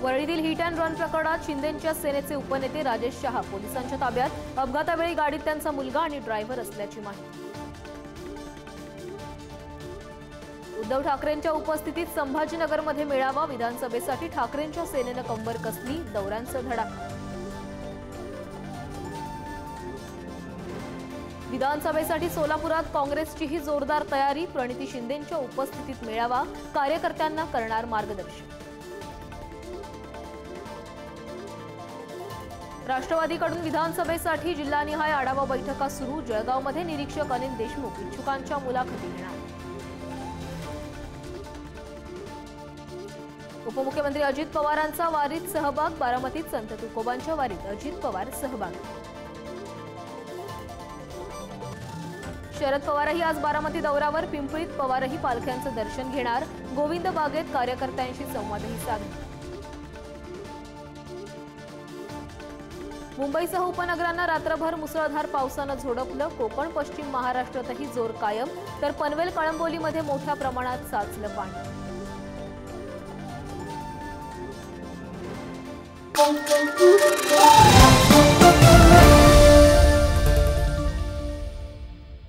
वरळीतील hit and run प्रकरणात शिंदेंच्या सेनेचे उपनेते राजेश शहा पोलिसांच्या ताब्यात। अपघातावेळी गाडीत त्यांचा मुलगा आणि ड्रायव्हर असल्याची माहिती। उद्धव ठाकरेंच्या उपस्थितीत संभाजीनगरमध्ये मेळावा। विधानसभेसाठी ठाकरेंच्या सेनेने कंबर कसली। दौऱ्यांचा धडाका। विधानसभेसाठी सोलापुरात काँग्रेसचीही जोरदार तयारी। प्रणिती शिंदेंच्या उपस्थितीत मेळावा। कार्यकर्त्यांना करणार मार्गदर्शन। राष्ट्रवादीकडून विधानसभेसाठी जिल्हानिहाय आढावा बैठका सुरू। जळगावमध्ये निरीक्षक अनिल देशमुख इच्छुकांच्या मुलाखती घेणार। उपमुख्यमंत्री अजित पवारांचा वारीत सहभाग। बारामतीत संत तुकोबांच्या वारीत अजित पवार सहभागी। शरद पवारही आज बारामती दौऱ्यावर। पिंपळीत पवारही पालख्यांचं दर्शन घेणार। गोविंद बागेत कार्यकर्त्यांशी संवादही साधणार। मुंबईसह उपनगरांना रात्रभर मुसळधार पावसानं झोडपलं। कोकण पश्चिम महाराष्ट्रातही जोर कायम, तर पनवेल कळंबोलीमध्ये मोठ्या प्रमाणात साचलं पाणी। Thank you.